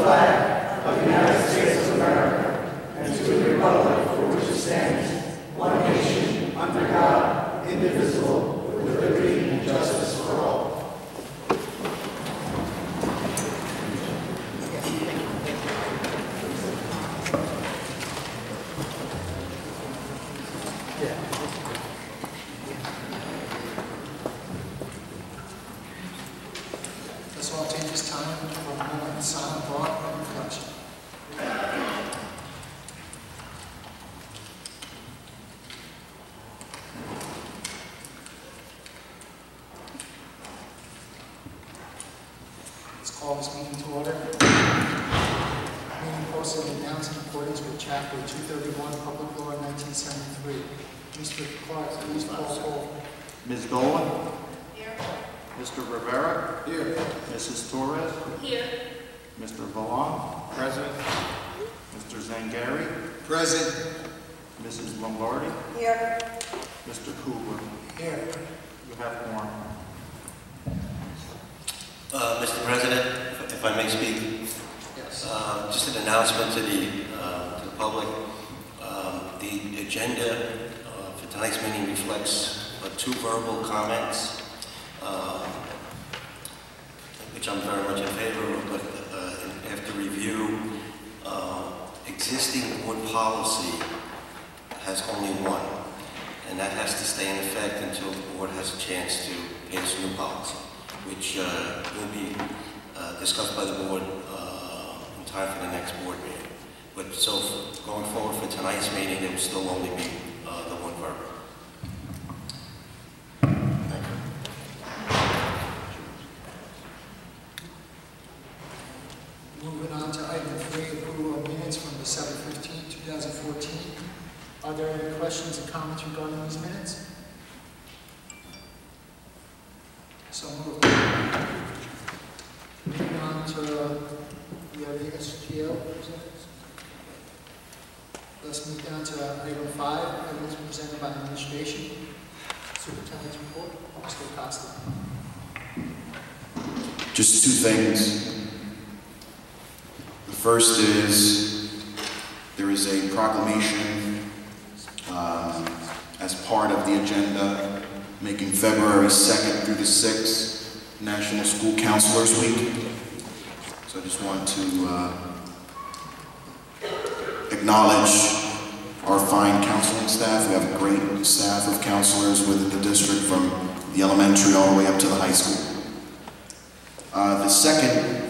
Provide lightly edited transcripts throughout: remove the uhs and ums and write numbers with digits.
flag of the United States of America and to the republic for which it stands, one nation, under God, indivisible, with liberty and justice for all. Let's all take this time for a moment of silent thought and reflection. Let's call this meeting to order. Meeting posted and announced in accordance with Chapter 231, Public Law 1973. Mr. Clark, please call the roll. Ms. Dolan? Here. Mr. Rivera? Here. Mrs. Torres? Here. Mr. Valon? Present. Mr. Zangari? Present. Mrs. Lombardi? Here. Mr. Cooper? Here. You have quorum. Mr. President, if I may speak, Yes. just an announcement to the public. The agenda for tonight's meeting reflects 2 verbal comments, which I'm very much in favor of, but after review, existing board policy has only 1, and that has to stay in effect until the board has a chance to pass new policy, which will be discussed by the board in time for the next board meeting. But so going forward for tonight's meeting, there will still only be the 1 verb. Thank you. Moving on to item 3, approval of minutes from December 15, 2014. Are there any questions or comments regarding these minutes? So moved. Moving on to the SGL. Let's move down to item 5, items presented by administration. Superintendent's report, Mr. Costa. Just 2 things. The first is there is a proclamation as part of the agenda making February 2nd through the 6th National School Counselors Week. So I just want to acknowledge our fine counseling staff. We have a great staff of counselors within the district from the elementary all the way up to the high school. The second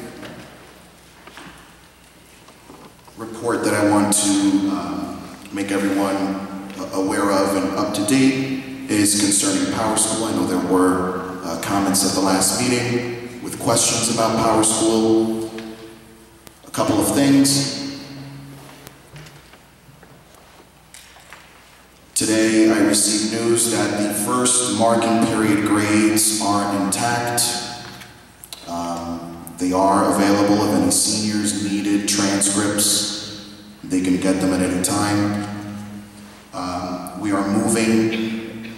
report that I want to make everyone aware of and up to date is concerning Power School. I know there were comments at the last meeting with questions about Power School. A couple of things. Today I received news that the first marking period grades are intact. They are available if any seniors needed transcripts. They can get them at any time. We are moving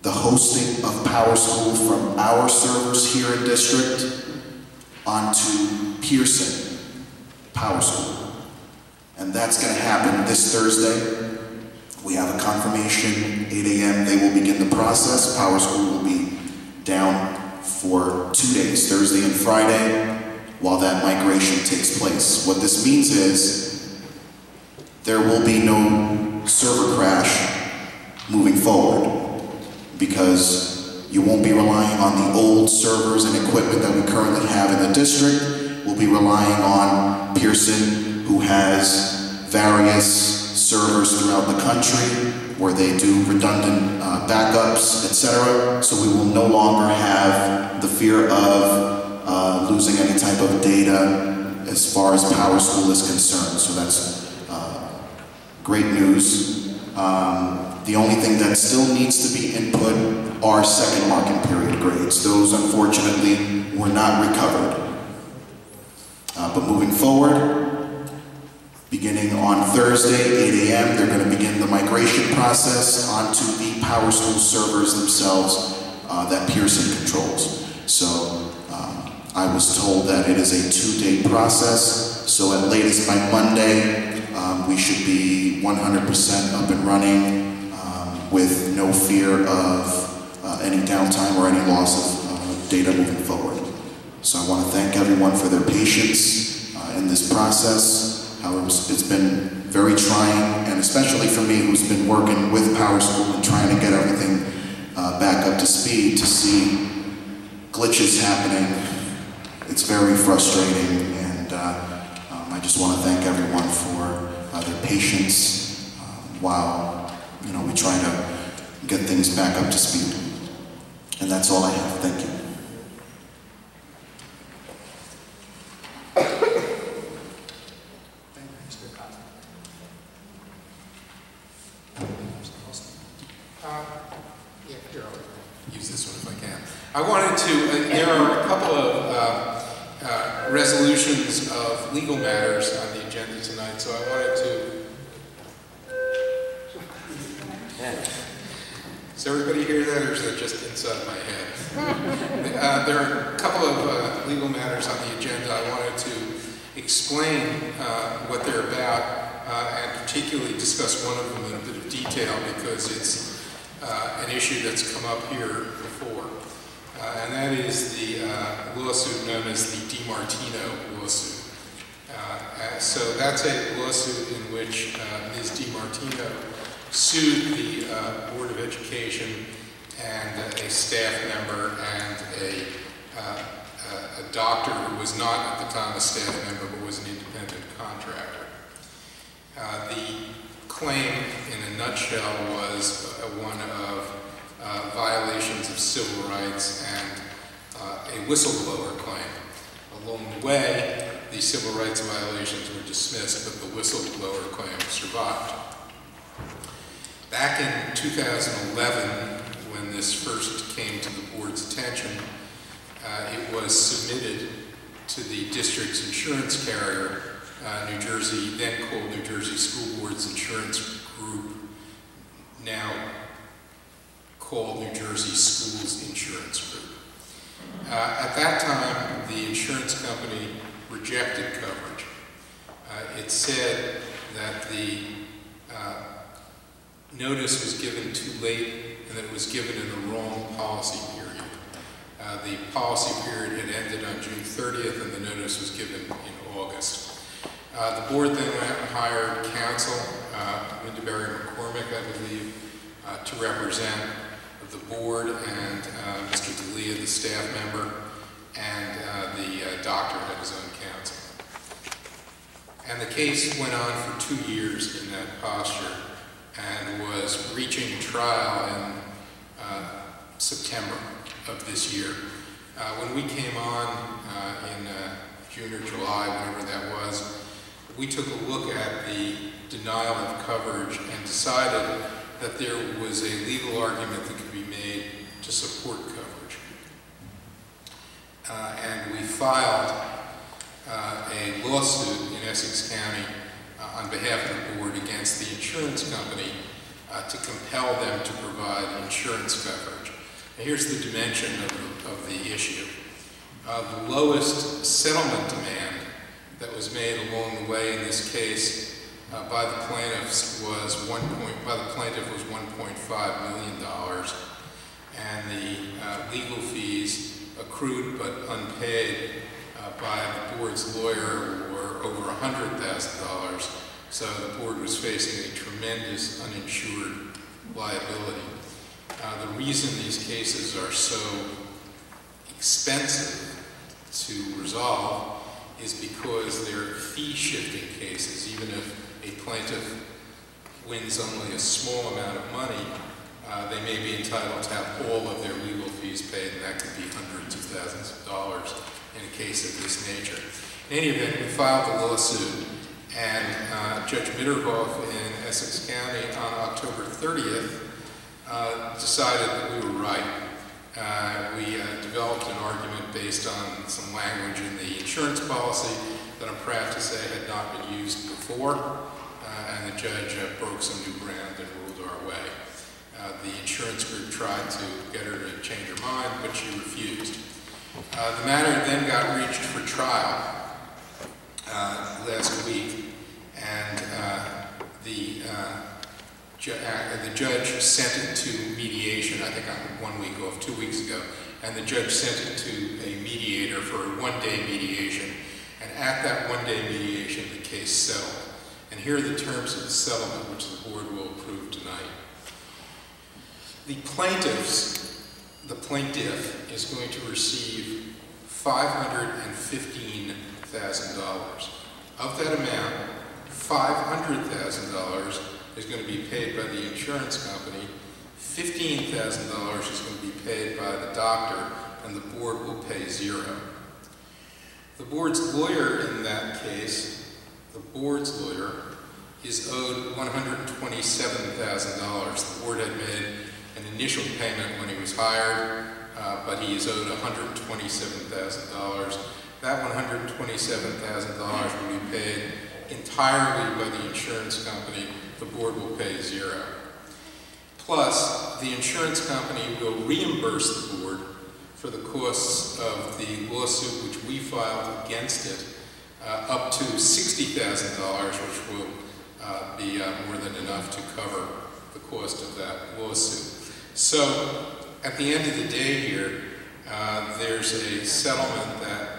the hosting of Power School from our servers here in district onto Pearson Power School. And that's going to happen this Thursday. We have a confirmation, 8 a.m. They will begin the process. Power School will be down for 2 days, Thursday and Friday, while that migration takes place. What this means is there will be no server crash moving forward, because you won't be relying on the old servers and equipment that we currently have in the district. We'll be relying on Pearson, who has various servers throughout the country where they do redundant backups, etc. So we will no longer have the fear of losing any type of data as far as Power School is concerned. So that's great news. The only thing that still needs to be input are second marking period grades. Those, unfortunately, were not recovered. But moving forward, beginning on Thursday, 8 a.m., they're going to begin the migration process onto the Power School servers themselves that Pearson controls. So I was told that it is a 2-day process, so at latest by Monday, we should be 100% up and running with no fear of any downtime or any loss of data moving forward. So I want to thank everyone for their patience in this process. However, it's been very trying, and especially for me, who's been working with Power School and trying to get everything back up to speed, to see glitches happening. It's very frustrating, and I just want to thank everyone for their patience while we try to get things back up to speed. And that's all I have. Thank you. Thank you, Mr. Cosby. Mr. Wilson. Yeah, here, I'll use this one if I can. I wanted to, there are a couple of resolutions of legal matters on the agenda tonight, so I wanted to... Does everybody hear that, or is that just inside my head? There are a couple of legal matters on the agenda. I wanted to explain what they're about, and particularly discuss one of them in a bit of detail, because it's an issue that's come up here before. And that is the lawsuit known as the DiMartino lawsuit. So that's a lawsuit in which Ms. DiMartino sued the Board of Education and a staff member and a doctor who was not at the time a staff member but was an independent contractor. The claim in a nutshell was one of violations of civil rights and a whistleblower claim. Along the way, the civil rights violations were dismissed, but the whistleblower claim survived. Back in 2011, when this first came to the board's attention, it was submitted to the district's insurance carrier, New Jersey, then called New Jersey School Boards Insurance Group, now called New Jersey Schools Insurance Group. At that time, the insurance company rejected coverage. It said that the notice was given too late and that it was given in the wrong policy period. The policy period had ended on June 30th and the notice was given in August. The board then went out and hired counsel, Winterberry McCormick, I believe, to represent the board, and Mr. D'Elia, the staff member, and the doctor had his own counsel. And the case went on for 2 years in that posture and was reaching trial in September of this year. When we came on in June or July, whenever that was, we took a look at the denial of coverage and decided that there was a legal argument that could be made to support coverage. And we filed a lawsuit in Essex County on behalf of the board against the insurance company to compel them to provide insurance coverage. Now, here's the dimension of the issue. The lowest settlement demand that was made along the way in this case by the plaintiffs was $1.5 million, and the legal fees accrued but unpaid by the board's lawyer were over $100,000. So the board was facing a tremendous uninsured liability. The reason these cases are so expensive to resolve is because they're fee-shifting cases. Even if a plaintiff wins only a small amount of money, they may be entitled to have all of their legal fees paid, and that could be hundreds of thousands of dollars in a case of this nature. In any event, we filed the lawsuit, and Judge Mitterhoff in Essex County on October 30th decided that we were right. We developed an argument based on some language in the insurance policy that I'm proud to say had not been used before, and the judge broke some new ground and ruled our way. The insurance group tried to get her to change her mind, but she refused. The matter then got reached for trial last week, and the judge sent it to mediation. I think I'm 1 week off, 2 weeks ago, and the judge sent it to a mediator for a one-day mediation. And at that one-day mediation, the case settled. And here are the terms of the settlement, which the board will approve tonight. The plaintiff is going to receive $515,000. Of that amount, $500,000 is going to be paid by the insurance company, $15,000 is going to be paid by the doctor, and the board will pay zero. The board's lawyer in that case, the board's lawyer, is owed $127,000. The board had made an initial payment when he was hired, but he is owed $127,000. That $127,000 will be paid entirely by the insurance company. The board will pay zero. Plus, the insurance company will reimburse the board for the costs of the lawsuit which we filed against it, up to $60,000, which will be more than enough to cover the cost of that lawsuit. So, at the end of the day here, there's a settlement that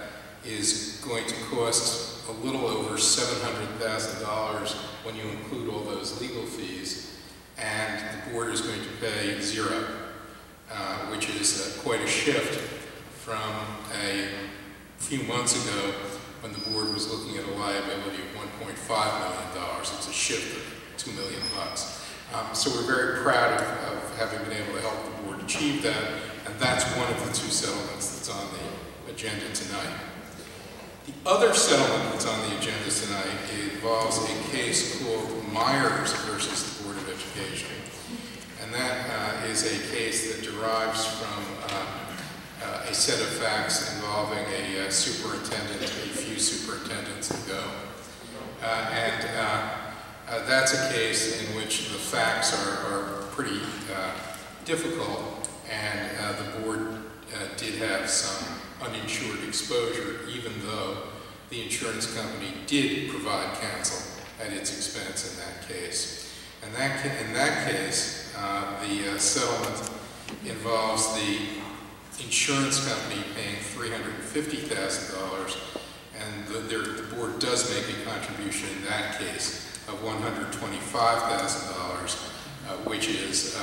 is going to cost a little over $700,000 when you include all those legal fees, and the board is going to pay zero, which is quite a shift from a few months ago when the board was looking at a liability of $1.5 million. It's a shift of $2 million. So we're very proud of having been able to help the board achieve that, and that's one of the two settlements that's on the agenda tonight. The other settlement that's on the agenda tonight involves a case called Myers versus the Board of Education. And that is a case that derives from a set of facts involving a superintendent, a few superintendents ago. That's a case in which the facts are pretty difficult, and the board did have some uninsured exposure, even though the insurance company did provide counsel at its expense in that case. And in that case, the settlement involves the insurance company paying $350,000, and the board does make a contribution in that case of $125,000, which is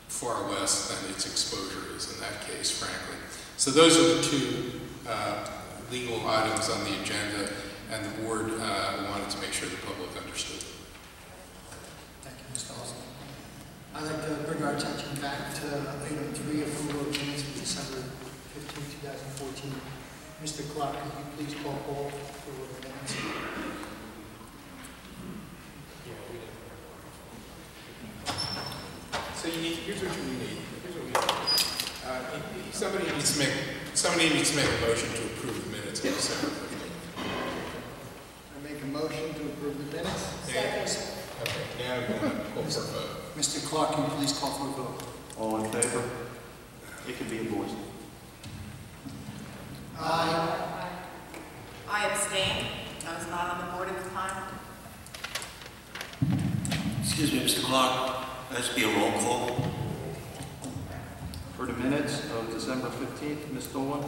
far less than its exposure is in that case, frankly. So those are the two legal items on the agenda, and the board wanted to make sure the public understood. Thank you, Mr. Olson. I'd like to bring our attention back to item 3, approval of minutes for December 15, 2014. Mr. Clark, could you please call roll for the minutes? So here's what you need. Here's what we need. Somebody needs to make a motion to approve the minutes of December 15th. I make a motion to approve the minutes. Okay, now we're going to call for a vote. Mr. Clark, can you please call for a vote? All in favor? It can be a voice. Aye. I abstain. I was not on the board at the time. Excuse me, Mr. Clark, that should be a roll call. For the minutes of December 15th, Ms. Dolan?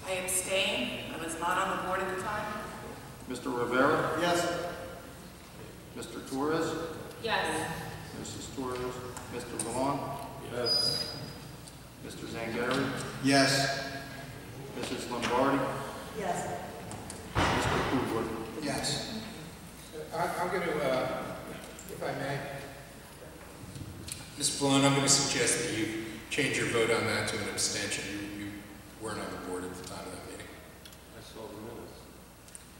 I abstain. I was not on the board at the time. Mr. Rivera? Yes. Mr. Torres? Yes. Mrs. Torres? Mr. Valon? Yes. Mr. Zangari? Yes. Mrs. Lombardi? Yes. Mr. Kugler? Yes. I'm going to, if I may, Ms. Valone, I'm going to suggest that you change your vote on that to an abstention. You weren't on the board at the time of that meeting. I saw the minutes.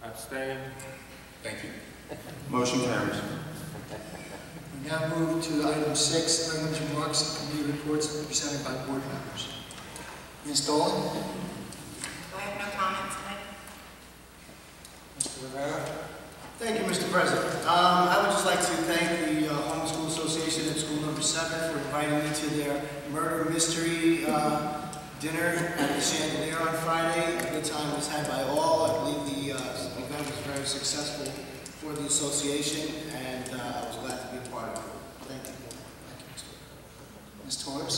Abstain. Thank you. Motion carries. We now move to item 6, items, remarks, and committee reports presented by board members. Ms. Dolan? I have no comment tonight. Mr. Rivera? Thank you, Mr. President. I would just like to thank the Home School Association at School Number 7 for inviting me to their murder mystery dinner at the Chandelier on Friday. A good time was had by all. I believe the event was very successful for the association, and I was glad to be a part of it. Thank you. Thank you, Mr. Ms. Torres?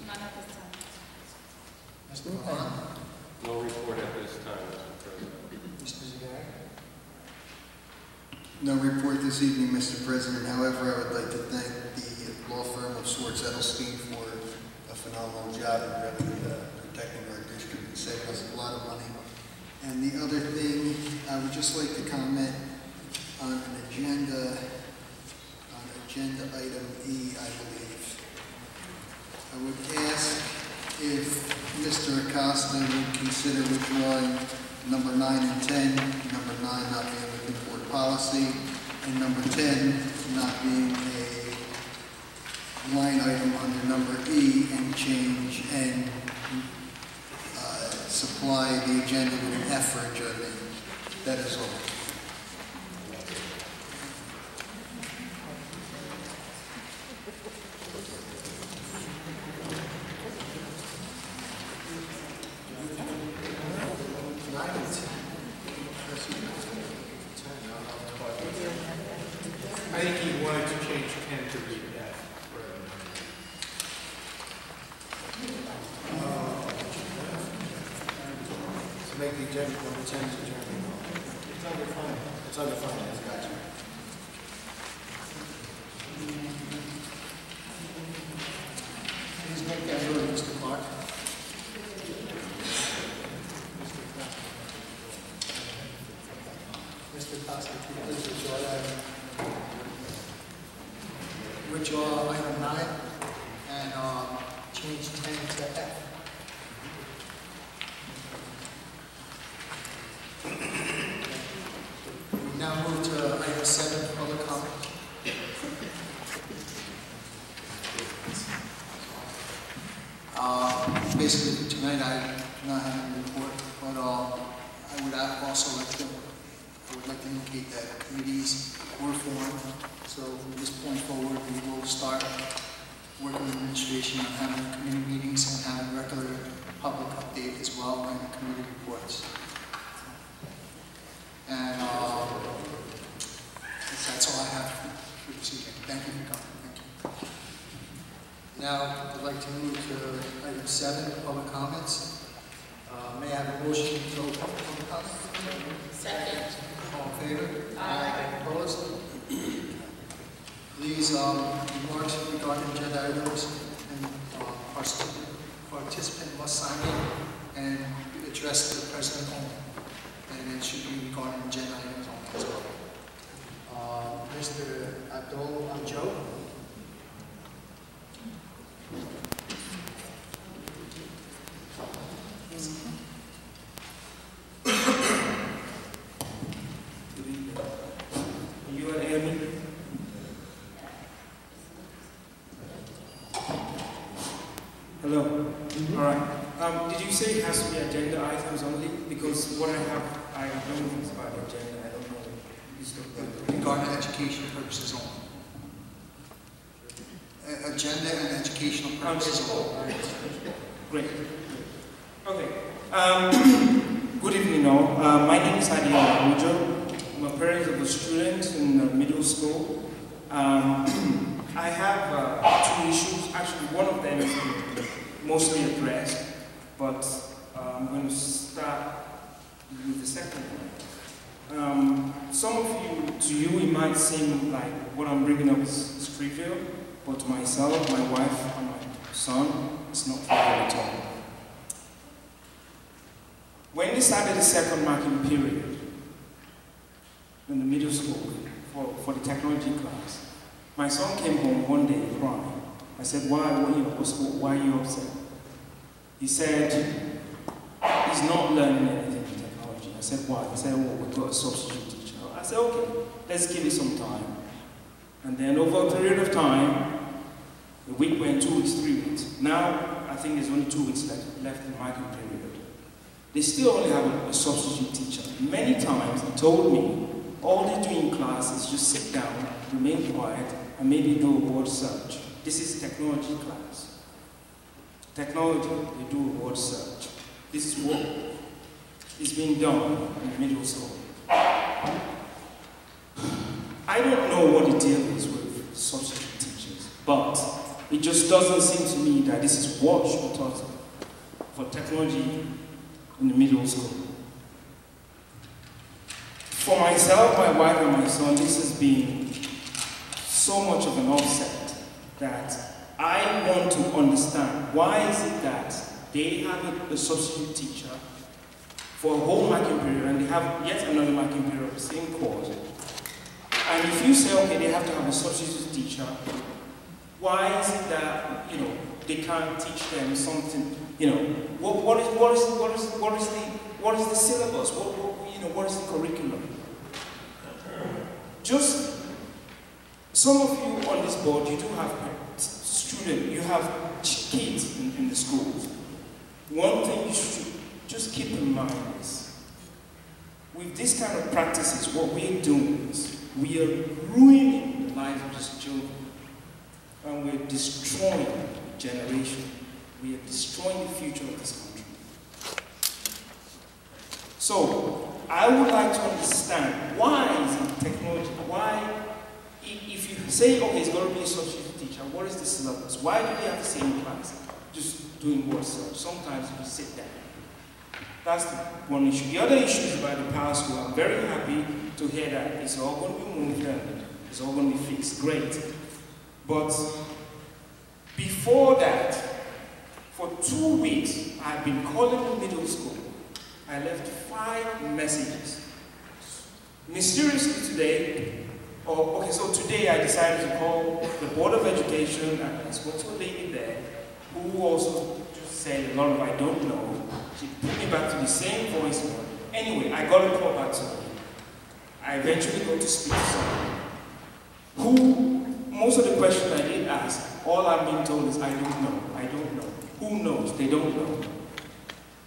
None at this time. Mr. Mahan? No report at this time, Mr. President. Mr. Zagari? No report this evening, Mr. President. However, I would like to thank the law firm of Swartz Edelstein for a phenomenal job in really protecting our district and saving us a lot of money. And the other thing, I would just like to comment on an agenda item E, I believe. I would ask if Mr. Acosta would consider withdrawing number 9 and 10, number 9 not being a import policy, and number 10 not being a line item under number E, and change and supply the agenda with an F for adjournment. That is all. I think he wanted to change 10 to read that. To make the agenda number 10 to adjournment. It's under finance. It's under finance, gotcha. Please make that vote, Mr. Clark. Mr. Costa, please withdraw item 9 and change 10 to F. We now move to item 7, public comment. Basically, tonight I do not have any report, but I would also like to indicate that committees were formed. So from this point forward, we will start working with administration on having committee meetings and having regular public update as well during the committee reports. And that's all I have for this evening. Thank you for coming. Thank you. Now, I'd like to move to item 7, public comments. May I have a motion to open public comment? Second. All in favor? Aye. Opposed? Please, remarks regarding agenda items and participant must sign in and address the president only. And it should be regarding agenda items only as well. Mr. Abdul Joe. You want to hear me? Hello? All right. Did you say it has to be agenda items only? Because what I don't know is about agenda. I don't know. Regarding educational purposes only. Agenda and educational purposes only. Great. Okay. Good evening all. My name is Adi Abujo. I'm a parent of a student in middle school. I have 2 issues. Actually, one of them is mostly addressed, but I'm going to start with the second one. Some of to you, it might seem like what I'm bringing up is trivial, but to myself, my wife, and my son, it's not trivial at all. When they started the second marking period in the middle school for the technology class, my son came home one day crying. I said, why are you upset? He said, he's not learning anything in technology. I said, why? He said, well, we've got a substitute teacher. I said, okay, let's give it some time. And then over a period of time, a week went, 2 weeks, 3 weeks. Now, I think there's only 2 weeks left in the marking period. They still only have a substitute teacher. Many times, they told me, all they do in class is just sit down, remain quiet, and maybe do a word search. This is technology class. technology, they do a word search. This is what is being done in the middle school. I don't know what the deal is with substitute teachers, but it just doesn't seem to me that this is what should be taught for technology in the middle school. For myself, my wife, and my son, this has been so much of an offset that I want to understand why is it that they have a substitute teacher for a whole marking period and they have yet another marking period of the same course. And if you say, okay, they have to have a substitute teacher, why is it that, you know, they can't teach them something, you know, what is the syllabus? What is the curriculum? Just, some of you on this board, you do have students, you have kids in the schools. One thing you should just keep in mind is, with this kind of practices, what we're doing is, we are ruining the lives of these children. And we're destroying a generation. We are destroying the future of this country. So, I would like to understand why is it technology? Why, if you say, okay, it's going to be a substitute teacher, what is the syllabus? Why do they have to stay in class? Just doing word search. Sometimes you sit down. That's the one issue. The other issue is about the power school. I'm very happy to hear that it's all going to be moved and it's all going to be fixed. Great. But before that, for 2 weeks, I've been calling the middle school. I left 5 messages. Mysteriously today, so today I decided to call the Board of Education and I spoke to a lady there who also just said a lot of I don't know. She put me back to the same voicemail. Anyway, I got a call back to her. I eventually got to speak to someone who, most of the questions I did ask, all I'm being told is I don't know, I don't know. Who knows? They don't know.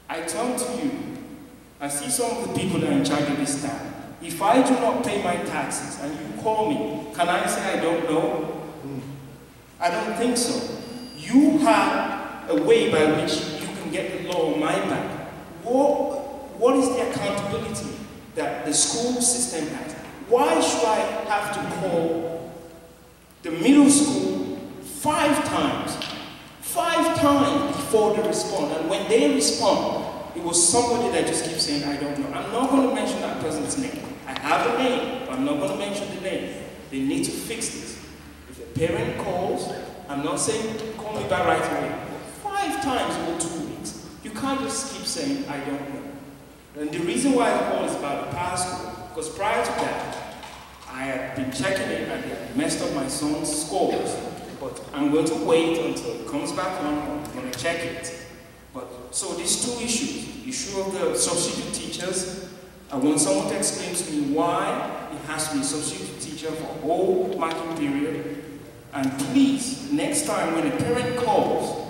I turn to you. I see some of the people that are in charge of this town. If I do not pay my taxes and you call me, can I say I don't know? I don't think so. You have a way by which you can get the law on my back. What is the accountability that the school system has? Why should I have to call the middle school 5 times? 5 times before they respond. And when they respond, it was somebody that just keeps saying, I don't know. I'm not going to mention that person's name. I have a name, but I'm not going to mention the name. They need to fix this. If a parent calls, I'm not saying call me back right away. 5 times over 2 weeks. You can't just keep saying, I don't know. And the reason why I call is about the power school, because prior to that, I had been checking it and they had messed up my son's scores. But I'm going to wait until it comes back on, I'm going to check it. But, so these 2 issues, the issue of the substitute teachers, I want someone to explain to me why it has to be a substitute teacher for a whole marking period. And please, next time when a parent calls,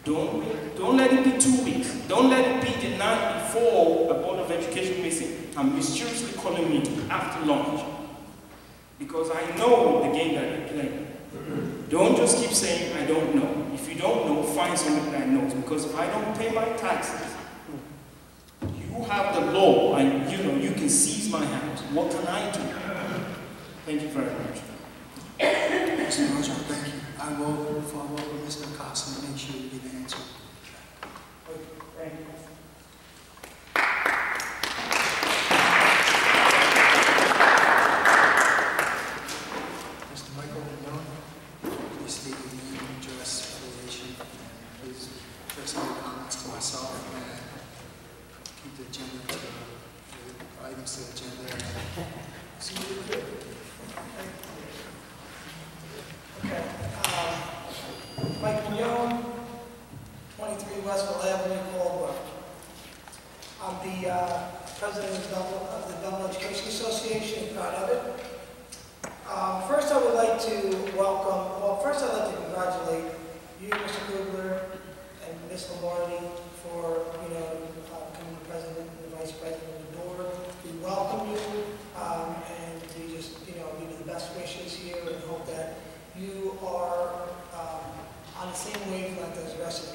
don't let it be 2 weeks. Don't let it be the night before a Board of Education meeting and mysteriously calling me after lunch. Because I know the game that you're playing. Don't just keep saying, I don't know. If you don't know, find someone that knows. Because if I don't pay my taxes, you have the law and you can seize my house. What can I do? Thank you very much. Mr. Marshall, thank you. I will follow up with Mr. Acosta and make sure you get the answer. Thank you. Mr. Michael Malone, please state your name, address, affiliation, and please address any comments to myself and keep the agenda to the items to the agenda. See you later. Okay. Mike Malone, 23 Westville Avenue, Caldwell. I'm the president of the Belleville Education Association, proud of it. First, I would like to first I'd like to congratulate you, Mr. Kugler, and Ms. Lombardi for, becoming the president and the vice president of the board. We welcome you, and we just, give you the best wishes here and hope that you are on the same wavelength as the rest of the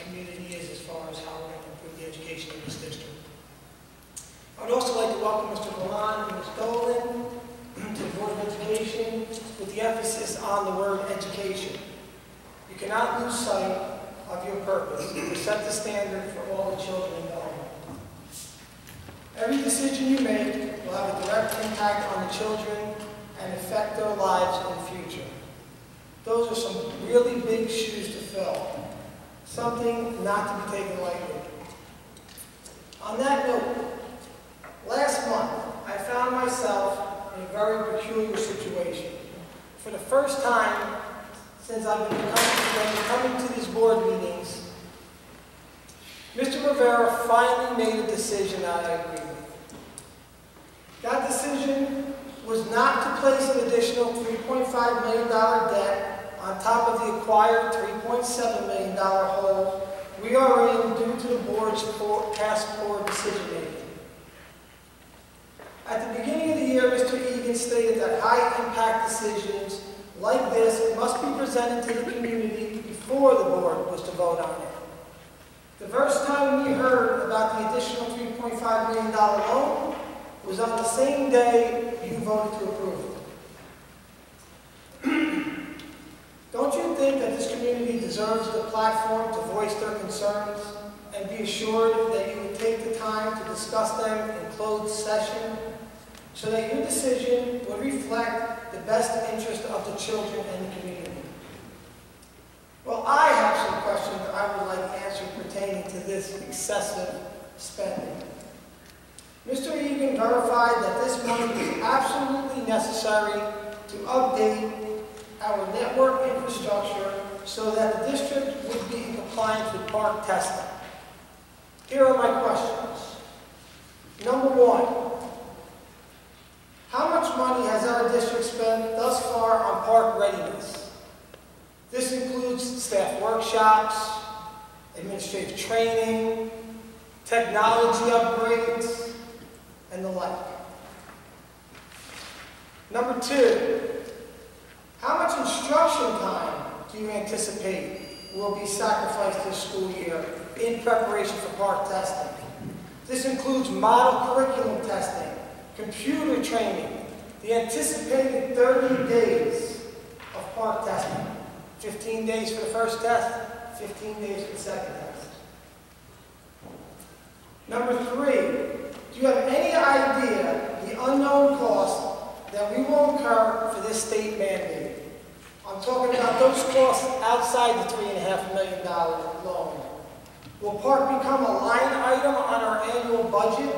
I'd also like to welcome Mr. Milan and Ms. Dolan to the Board of Education with the emphasis on the word education. You cannot lose sight of your purpose to set the standard for all the children in Belleville. Every decision you make will have a direct impact on the children and affect their lives in the future. Those are some really big shoes to fill, something not to be taken lightly. On that note, last month I found myself in a very peculiar situation. For the first time since I've been coming to these board meetings, Mr. Rivera finally made a decision that I agree with. That decision was not to place an additional $3.5 million debt on top of the acquired $3.7 million hole we are in due to the board's past poor decision making. At the beginning of the year, Mr. Egan stated that high-impact decisions like this must be presented to the community before the board was to vote on it. The first time we heard about the additional $3.5 million loan was on the same day you voted to approve it. Don't you think that this community deserves the platform to voice their concerns and be assured that you would take the time to discuss them in closed session so that your decision would reflect the best interest of the children and the community? Well, I have some questions that I would like answered pertaining to this excessive spending. Mr. Egan verified that this money is absolutely necessary to update our network infrastructure so that the district would be in compliance with park testing. Here are my questions. Number one, how much money has our district spent thus far on park readiness? This includes staff workshops, administrative training, technology upgrades, and the like. Number two, how much instruction time do you anticipate will be sacrificed this school year in preparation for park testing? This includes model curriculum testing, computer training, the anticipated 30 days of park testing. 15 days for the first test, 15 days for the second test. Number three, do you have any idea the unknown cost that we will incur for this state mandate? I'm talking about those costs outside the $3.5 million loan. Will park become a line item on our annual budget?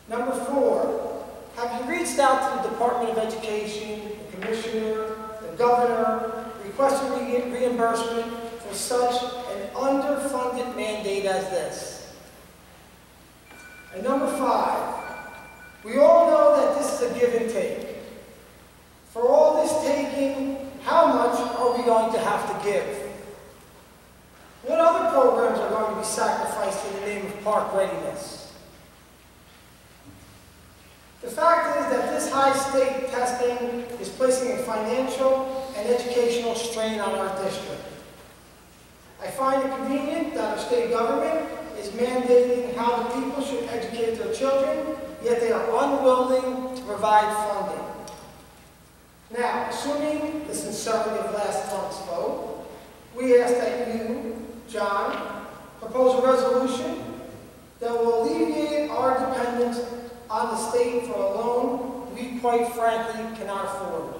Number four, have you reached out to the Department of Education, the Commissioner, the Governor, requesting reimbursement for such an underfunded mandate as this? And number five, we all know that this is a give and take. For all this taking, how much are we going to have to give? What other programs are going to be sacrificed in the name of park readiness? The fact is that this high-stake testing is placing a financial and educational strain on our district. I find it convenient that our state government is mandating how the people should educate their children, yet they are unwilling to provide funding. Now, assuming the sincerity of last month's vote, we ask that you, John, propose a resolution that will alleviate our dependence on the state for a loan we quite frankly cannot afford.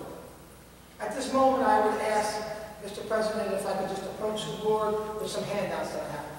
At this moment, I would ask, Mr. President, if I could just approach the board with some handouts that I have.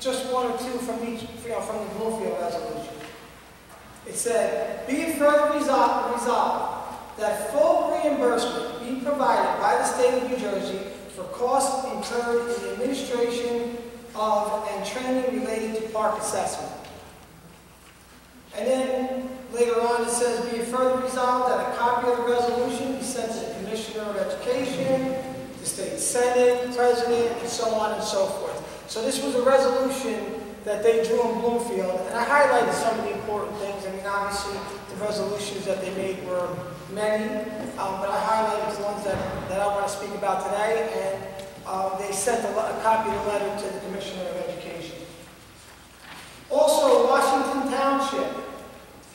just one or two from each, from the Bloomfield resolution. It said, be it further resolved that full reimbursement be provided by the state of New Jersey for costs incurred in the administration of and training related to park assessment. And then later on it says, be it further resolved that a copy of the resolution be sent to the Commissioner of Education, the State Senate, President, and so on and so forth. So this was a resolution that they drew in Bloomfield, and I highlighted some of the important things. I mean, obviously, the resolutions that they made were many, but I highlighted the ones that I want to speak about today, and they sent a copy of the letter to the Commissioner of Education. Also, Washington Township,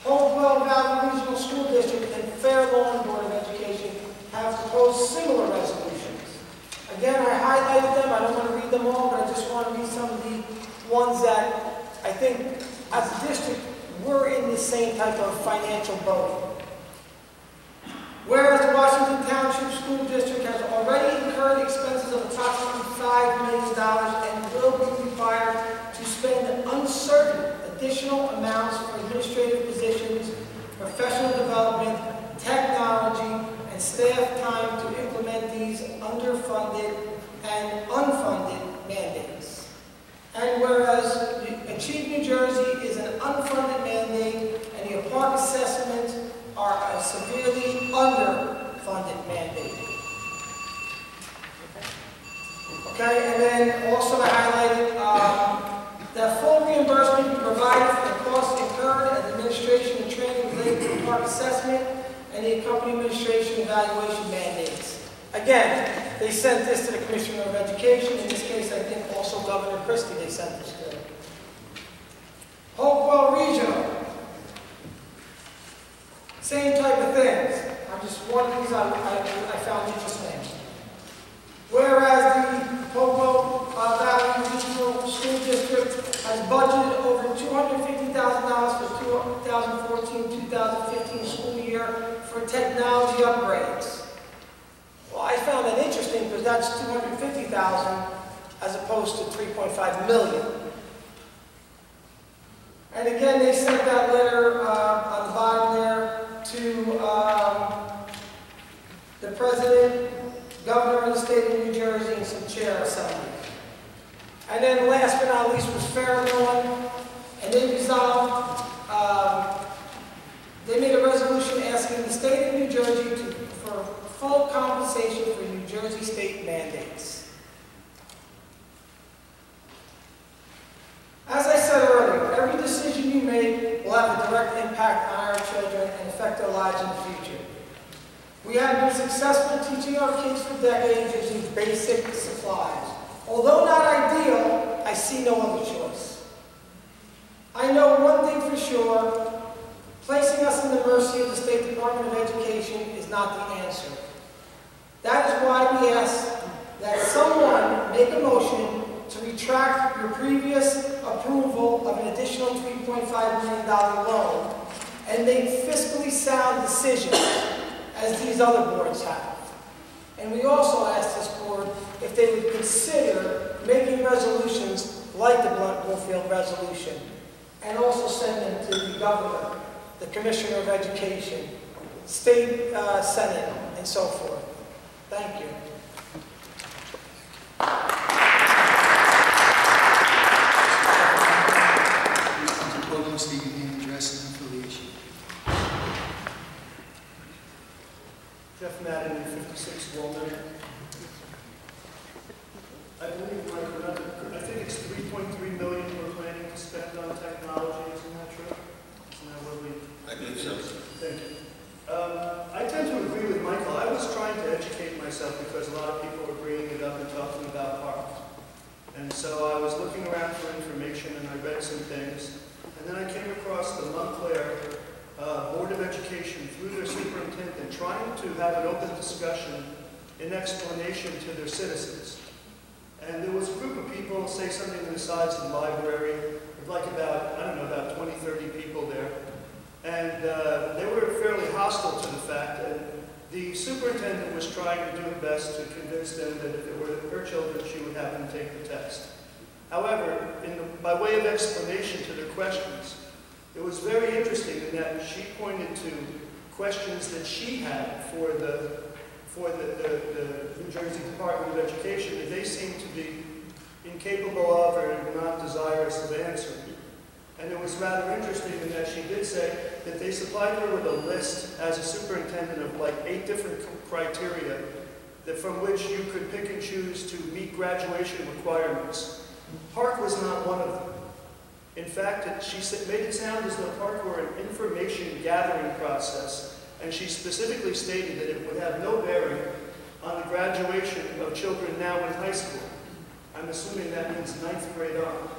Hopewell Valley Regional School District, and Fair Lawn Board of Education have proposed similar resolutions. Again, I highlighted them. I don't want to read them all, but I just want to read some of the ones that I think, as a district, we're in the same type of financial boat. Whereas the Washington Township School District has already incurred expenses of approximately $5 million and will be required to spend uncertain additional amounts for administrative positions, professional development, technology, and staff time to implement these underfunded and unfunded mandates. And whereas Achieve New Jersey is an unfunded mandate and the park assessments are a severely underfunded mandate. Okay, and then also I highlighted that full reimbursement be provided for the costs incurred and administration and training related to the park assessment and the accompanying administration evaluation mandates. Again, they sent this to the Commissioner of Education. In this case, I think also Governor Christie they sent this to. Hopewell Regional. Same type of things. One of these I found interesting. Whereas the Hopewell Valley Regional School District has budgeted over $250,000 for 2014-2015 school year for technology upgrades. Well, I found that interesting because that's $250,000 as opposed to $3.5 million. And again, they sent that letter on the bottom there to the President, Governor of the State of New Jersey, and some chair assemblies. And then last but not least was Fair Lawn, and they resolved, they made a resolution asking the State of New Jersey for full compensation for New Jersey state mandates. As I said earlier, every decision you make will have a direct impact on our children and affect their lives in the future. We have been successful teaching our kids for decades using basic supplies. Although not ideal, I see no other choice. I know one thing for sure, placing us in the mercy of the State Department of Education is not the answer. That is why we ask that someone make a motion to retract your previous approval of an additional $3.5 million loan and make fiscally sound decisions as these other boards have. And we also ask this board if they would consider making resolutions like the Bloomfield resolution and also send them to the Governor, the Commissioner of Education, State Senate, and so forth. Thank you. State your name, address, and affiliation. Jeff Madden, 56 Walnut. I believe, I think it's $3.3 million we're planning to spend on technology. Isn't that true? Isn't that what we? I believe so. Thank you. I tend to agree with Michael. I was trying to educate myself because a lot of people were bringing it up and talking about parks. And so I was looking around for information and I read some things. And then I came across the Montclair Board of Education through their superintendent trying to have an open discussion in explanation to their citizens. And there was a group of people, say something the size of the library, with like about, I don't know, about 20, 30 people there. And they were fairly hostile to the fact that the superintendent was trying to do her best to convince them that if it were her children, she would have them take the test. However, by way of explanation to the questions, it was very interesting in that she pointed to questions that she had for the New Jersey Department of Education that they seemed to be incapable of or not desirous of answering. And it was rather interesting in that she did say that they supplied her with a list as a superintendent of like 8 different criteria that from which you could pick and choose to meet graduation requirements. Park was not one of them. In fact, she made it sound as though Park were an information gathering process, and she specifically stated that it would have no bearing on the graduation of children now in high school. I'm assuming that means 9th grade on.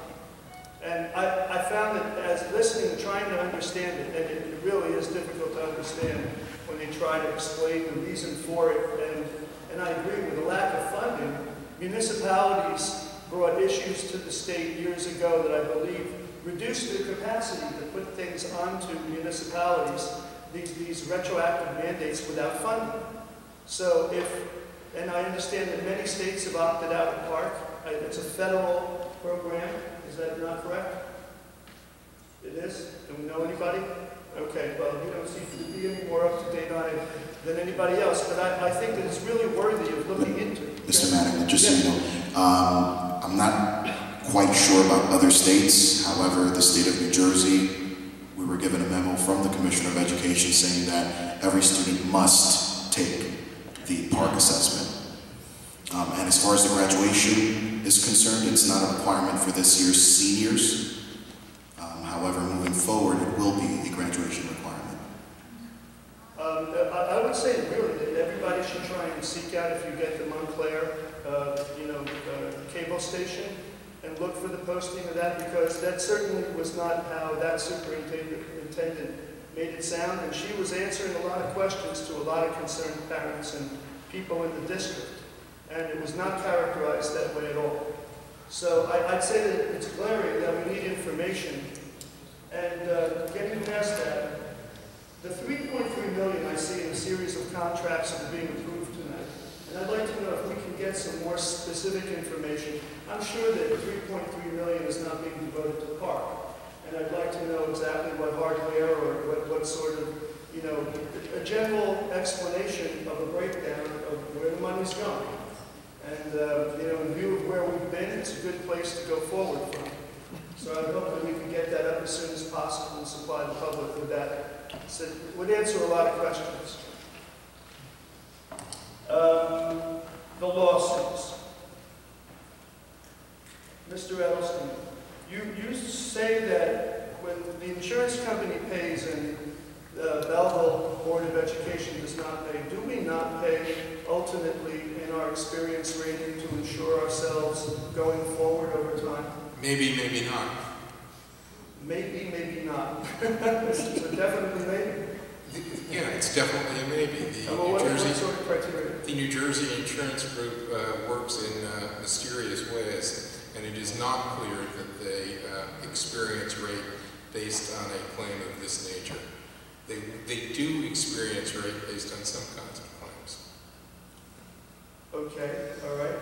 And I found that as listening and trying to understand it, and it really is difficult to understand when they try to explain the reason for it, and I agree with the lack of funding. Municipalities brought issues to the state years ago that I believe reduced their capacity to put things onto municipalities, these retroactive mandates without funding. So and I understand that many states have opted out of Park. It's a federal program. Is that not correct? It is? Do we know anybody? Okay, well, you don't seem to be any more up to date on it than anybody else, but I think that it's really worthy of looking into. Mr. Madigan, just so you know, I'm not quite sure about other states. However, the state of New Jersey, we were given a memo from the Commissioner of Education saying that every student must take the Park assessment. And as far as the graduation is concerned, it's not a requirement for this year's seniors. However, moving forward, it will be a graduation requirement. I would say really that everybody should try and seek out, if you get the Montclair, cable station, and look for the posting of that, because that certainly was not how that superintendent made it sound, and she was answering a lot of questions to a lot of concerned parents and people in the district. And it was not characterized that way at all. So I'd say that it's glaring that we need information. And getting past that, the $3.3 million I see in a series of contracts that are being approved tonight. And I'd like to know if we can get some more specific information. I'm sure that $3.3 million is not being devoted to Park. And I'd like to know exactly what hardware or what sort of, a general explanation of a breakdown of where the money's going. And, in view of where we've been, it's a good place to go forward from. So I hope that we can get that up as soon as possible and supply the public with that. So it would answer a lot of questions. The lawsuits. Mr. Edelstein, you say that when the insurance company pays and the Belleville Board of Education does not pay, do we not pay ultimately in our experience rating to insure ourselves going forward over time? Maybe, maybe not. Maybe, maybe not. So definitely maybe. Yeah, it's definitely a maybe. What sort of criteria? The New Jersey Insurance Group works in mysterious ways, and it is not clear that they experience rate based on a claim of this nature. They do experience rate based on some kinds of claims. Okay, all right.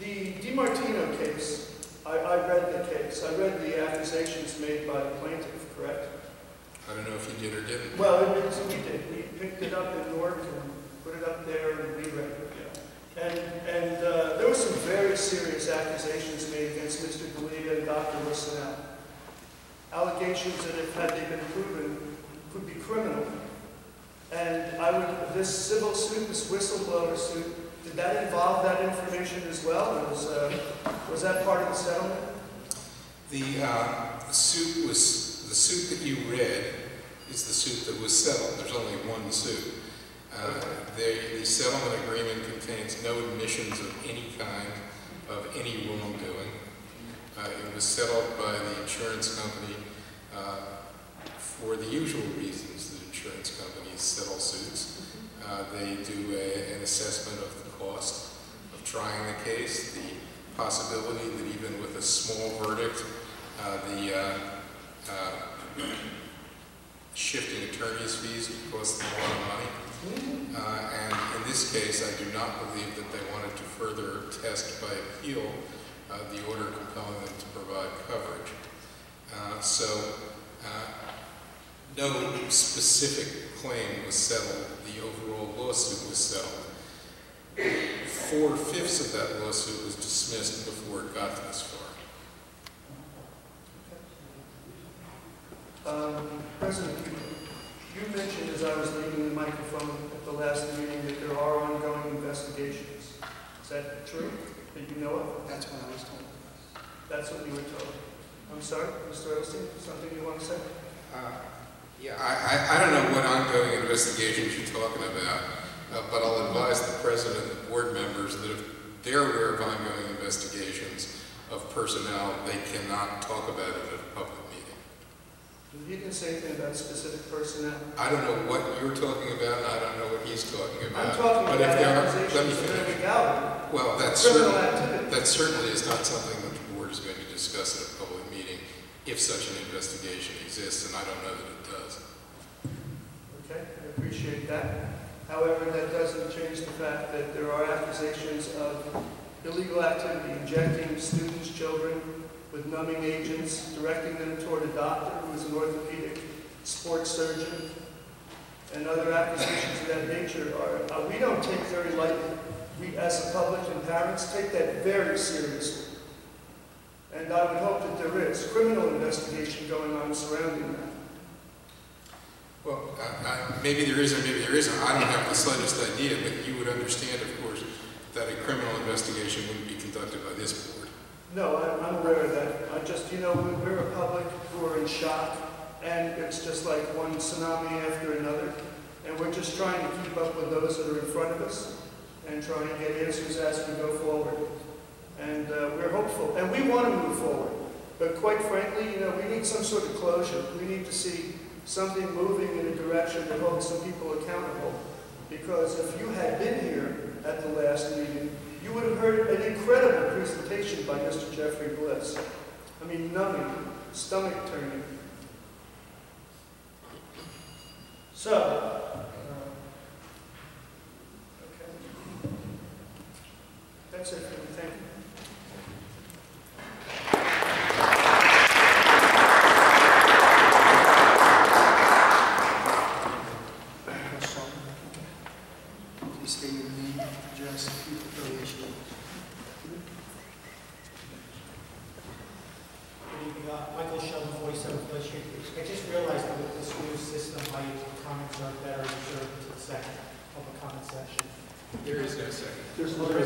The DiMartino case, I read the case. I read the accusations made by the plaintiff, correct? I don't know if you did or didn't. Well, we did. We picked it up in Newark and put it up there and we read it. Yeah. And there were some very serious accusations made against Mr. Galea and Dr. Rossonell. Allegations that, if had they been proven, could be criminal. And this civil suit, this whistleblower suit, did that involve that information as well? Was that part of the settlement? The suit that you read is the suit that was settled. There's only one suit. The settlement agreement contains no admissions of any kind of any wrongdoing. It was settled by the insurance company for the usual reasons that insurance companies settle suits. They do an assessment of the cost of trying the case, the possibility that even with a small verdict, the shifting attorney's fees would cost them a lot of money. And in this case, I do not believe that they wanted to further test by appeal the order compelling them to provide coverage. No specific claim was settled. The overall lawsuit was settled. 4/5 of that lawsuit was dismissed before it got this far. President, you mentioned as I was leaving the microphone at the last meeting that there are ongoing investigations. Is that true? That you know of? That's what I was told. That's what you were told. I'm sorry, Mr. Edelstein, something you want to say? Yeah, I don't know what ongoing investigations you're talking about, but I'll advise the president and board members that if they're aware of ongoing investigations of personnel, they cannot talk about it at a public meeting. You didn't say anything about specific personnel. I don't know what you're talking about, and I don't know what he's talking about. I'm talking but about if there are, accusations let me of finish. illegality. Well, that certainly is not something that the board is going to discuss at a public meeting if such an investigation exists, and I don't know that it does. Okay, I appreciate that. However, that doesn't change the fact that there are accusations of illegal activity, injecting students, children with numbing agents, directing them toward a doctor who is an orthopedic sports surgeon, and other accusations of that nature we don't take very lightly. We, as a public and parents, take that very seriously. And I would hope that there is criminal investigation going on surrounding that. Well, maybe there is or maybe there isn't. I don't have the slightest idea, but you would understand, of course, that a criminal investigation wouldn't be conducted by this board. No, I'm aware of that. I just, we're a public who are in shock, and it's just like one tsunami after another, and we're just trying to keep up with those that are in front of us and trying to get answers as we go forward. And we're hopeful, and we want to move forward. But quite frankly, we need some sort of closure. We need to see something moving in a direction that holds some people accountable. Because if you had been here at the last meeting, you would have heard an incredible presentation by Mr. Jeffrey Bliss. I mean, numbing, stomach turning. So, okay. That's it for me. Thank you. Please state your name, address, and affiliation. Michael Sheldon, 47 Pleasant Street. I just realized that with this new system, my comments are better reserved to the second public comment session. There is no second. There's no going to.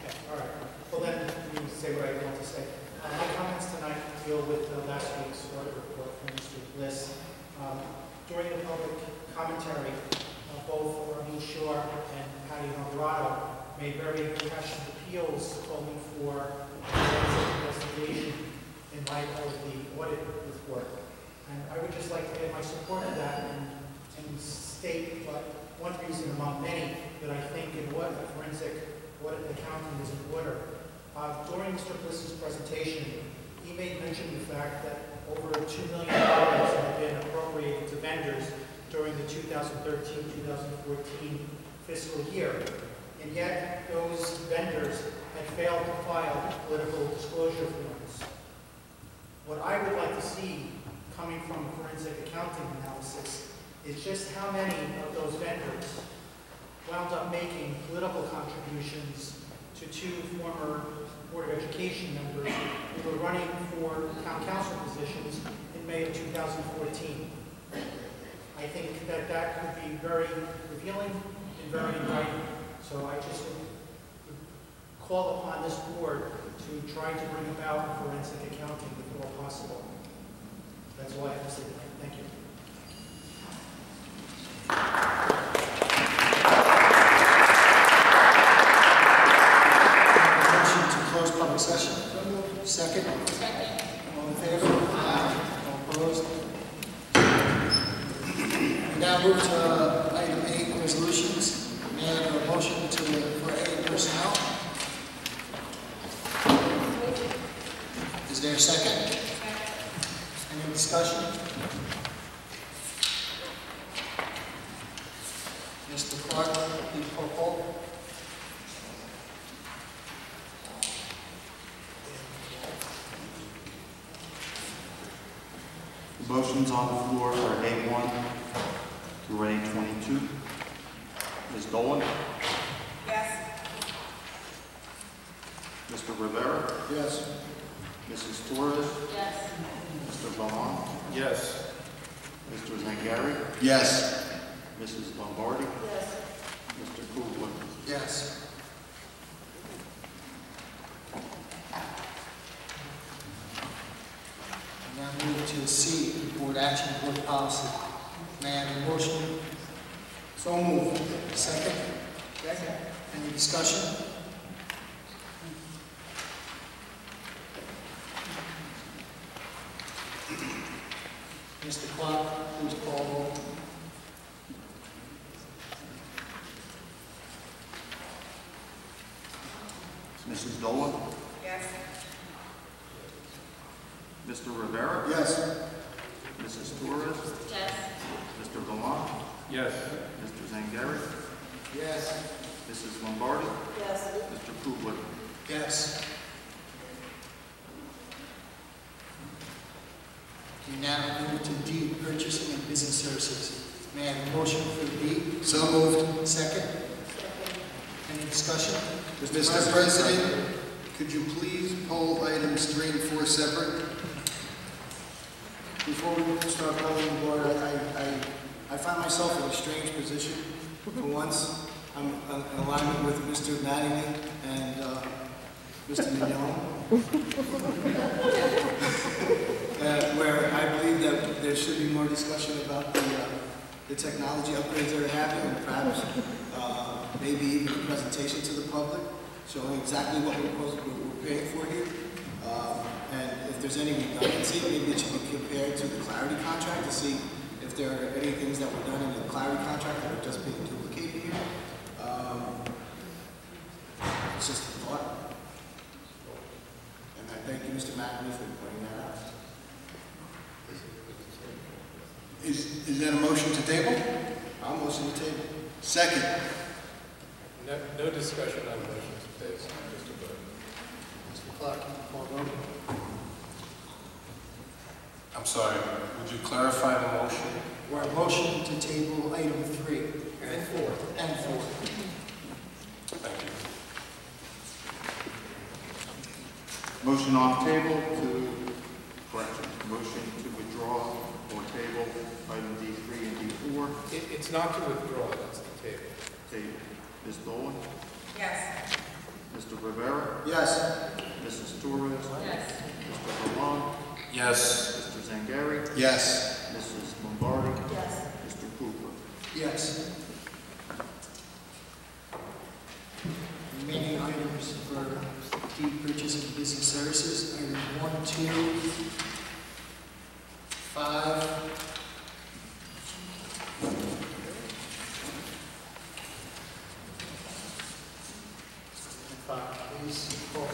Okay, all right. Well, then, you say what I want to say. My comments tonight deal with last week's audit report from Mr. Bliss. During the public commentary, both Arlene Shore and Patty Alvarado made very passionate appeals calling for an investigation in light of the audit report. And I would just like to add my support to that and state one reason among many that I think in what a forensic audit accounting is in order. During Mr. Bliss's presentation, he made mention of the fact that over $2 million have been appropriated to vendors during the 2013-2014 fiscal year. And yet, those vendors had failed to file political disclosure forms. What I would like to see coming from forensic accounting analysis is just how many of those vendors wound up making political contributions to two former Board of Education members who were running for town council positions in May of 2014. I think that that could be very revealing and very indicting. So I just would call upon this board to try to bring about forensic accounting if at all possible. That's all I have to say tonight. Thank you. Motion to close public session. Second. All in favor? Aye. All opposed? We now move to item 8, resolutions. May I have a motion for 8, personnel? Is there a second? Any discussion? Mr. Clark, please call roll. Motions on the floor are A1 through A22. Ms. Dolan? Yes. Mr. Rivera? Yes. Mrs. Torres? Yes. Mr. Valon? Yes. Mr. Zangari? Yes. Mrs. Lombardi? Yes. Mr. Kugler? Yes. Now move to C, board action, board policy. May I have a motion? So moved. Second? Second. Any discussion? Mr. Clark, please call roll. Mrs. Dolan? Yes. Mr. Rivera? Yes. Mrs. Torres? Yes. Mr. Valon? Yes. Mr. Zangari? Yes. Mrs. Lombardi? Yes. Mr. Kugler? Yes. We now move to D, purchasing and business services. May I have a motion for D? So moved. Second? Any discussion? Mr. President, could you please poll items 3 and 4 separate? Before we start calling the board, I find myself in a strange position. For once, I'm in alignment with Mr. Mattingly and Mr. Mignon, where I believe that there should be more discussion about the technology upgrades that are happening, and perhaps maybe even a presentation to the public showing exactly what we're paying for here. And if there's any redundancy, maybe it should be compared to the Clarity contract to see if there are any things that were done in the Clarity contract that are just being duplicated here. It's just a thought. And I thank you, Mr. McAfee, for pointing that out. Is that a motion to table? I'll motion to table. Second. No discussion on motions of days, Mr. Bud. Mr. Clark, can you call roll? I'm sorry, would you clarify the motion? We're motion to table item 3. And 4. And 4. Thank you. Motion on table correction, motion to withdraw or table item D3 and D4. It's not to withdraw, it's the table. Table. Ms. Dolan? Yes. Mr. Rivera? Yes. Mrs. Torres? Yes. Mr. Valon? Yes. Mr. Zangari? Yes. Mrs. Lombardi? Yes. Mr. Kugler? Yes. Remaining items for D, purchase and business services, items 1, 2, 5, 5, please. Call roll.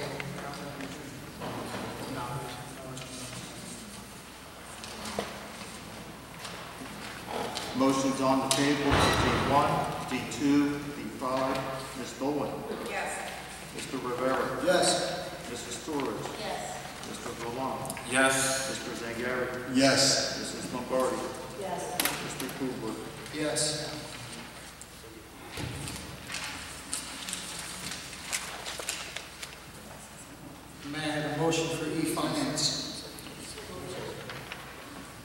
Motion's on the table, D1, D2, D5. Ms. Dolan? Yes. Mr. Rivera? Yes. Mrs. Torres? Yes. Mr. Valon? Yes. Mr. Zangari? Yes. Mrs. Lombardi? Yes. Mr. Kugler? Yes. May I have a motion for E-Finance?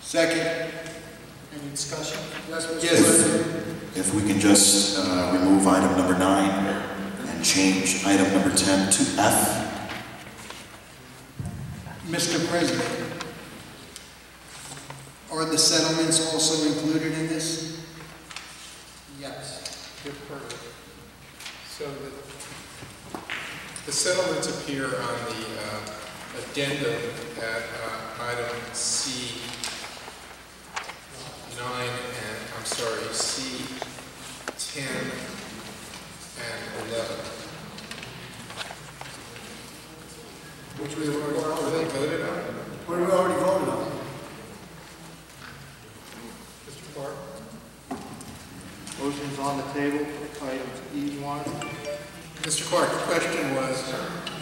Second. Any discussion? Yes, Mr. Yes. President. If we can just remove item number 9 and change item number 10 to F. Mr. President, are the settlements also included in this? Yes. Good point. So the settlements appear on the addendum at item C9 and, I'm sorry, C10 and 11. Which we already voted on? What we already voted on? Mr. Clark? Motion's on the table, items E1. Mr. Clark, the question was,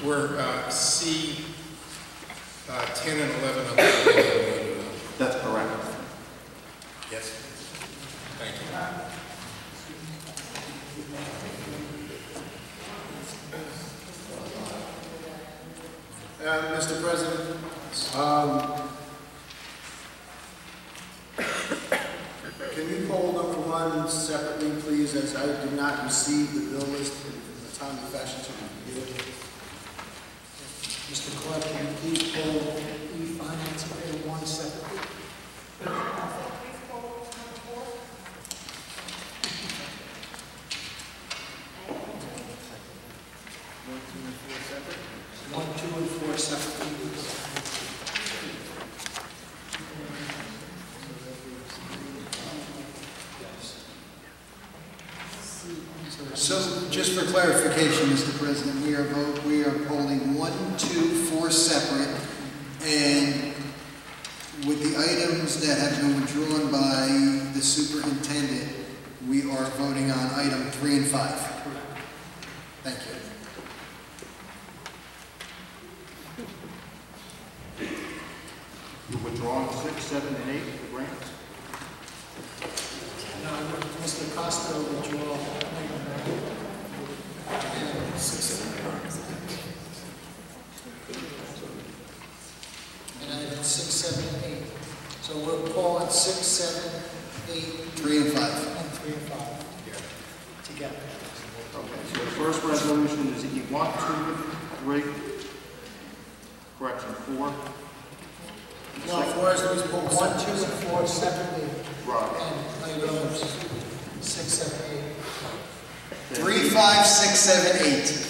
were C10 and 11 on the agenda voted on? That's correct. Yes. Thank you. Mr. President, can you poll number 1 separately, please, as I did not receive the bill list in a timely fashion to review it? Mr. Clark, can you please poll e-finance item 1 separately? One, two, and four separately, please. So, just for clarification, Mr. President, we are polling 1, 2, 4 separate, and with the items that have been withdrawn by the superintendent, we are voting on item 3 and 5. Correct. Thank you. You're withdrawing 6, 7, and 8, the grants? No, Mr. Costa will withdraw. And item 6, 7, and 8. So we'll call it 6, 7, 8, 3 and 5. and 3 and 5 together. Okay, so the first resolution is E1, 2, 3, correction, 4. No, 4 is we pull 1, 2, and 4 separately. Right. And items 6, 7, 8. 3, 5, 6, 7, 8.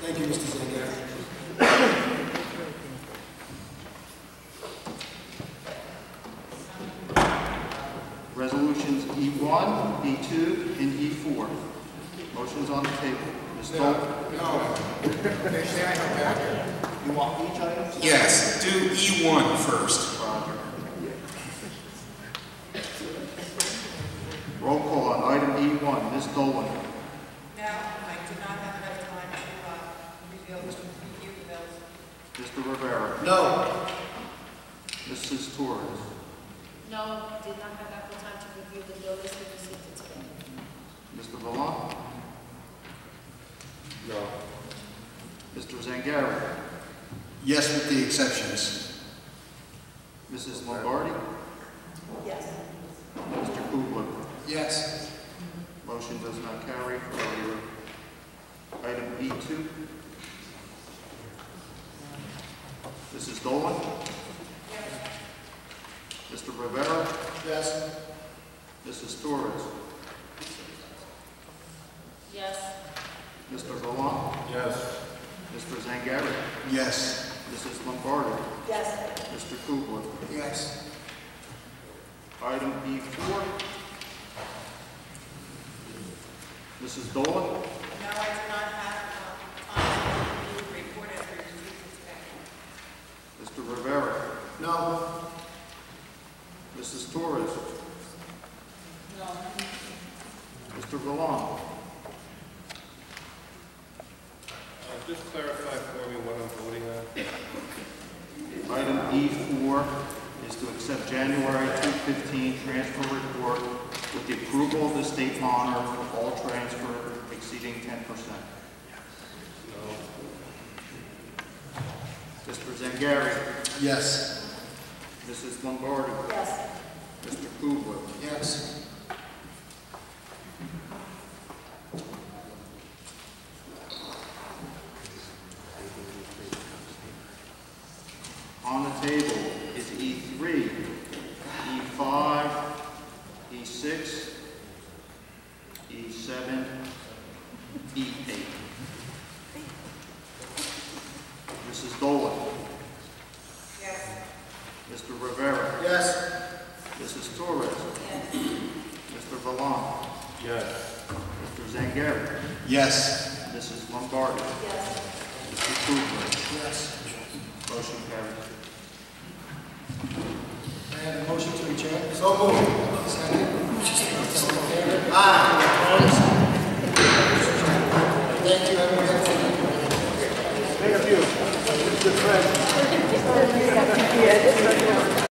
Thank you, Mr. Zangari. Resolutions E1, E2, and E4. Motion's on the table. Ms. Dolph? You want each item? Yes, do E1 first. Roger. Roll call on item E1. Ms. Dolan? No, I did not have enough time to review the bills. Mr. Rivera? No. Mrs. Torres? No, did not have ample time to review the bill list we received it today. Mr. Vallant? No. Mr. Zangari? Yes, with the exceptions. Mrs. Lombardi? Yes. Mr. Kugler? Yes. Motion does not carry for item E2. Mrs. Dolan? Mr. Rivera? Yes. Mrs. Torres? Yes. Mr. Vallant? Yes. Mr. Zangari? Yes. Mrs. Lombardi? Yes. Mr. Kugler? Yes. Item E4. Mrs. Dolan? No, I did not have time to review the report as we received it today. Mr. Rivera? No. Mrs. Torres? No. Mr. Vallant? Just clarify for me what I'm voting on. Item E4 is to accept January 2015 transfer report with the approval of the state monitor for all transfer exceeding 10%. No. Mr. Zangari? Yes. Mrs. Lombardi? Yes. Mr. Kugler? Yes. On the table is E3, E5, E6, E7, E8. Mrs. Dolan? Yes. Mr. Rivera? Yes. Mrs. Torres? Yes. Mr. Vallant? Yes. Mr. Zangari? Yes. Mrs. Lombardi? Yes. Mr. Kugler? Yes. Motion carries. I have a motion to adjourn. So moved. Second. All in favor? Aye. Thank you, everyone. Thank you. the friend.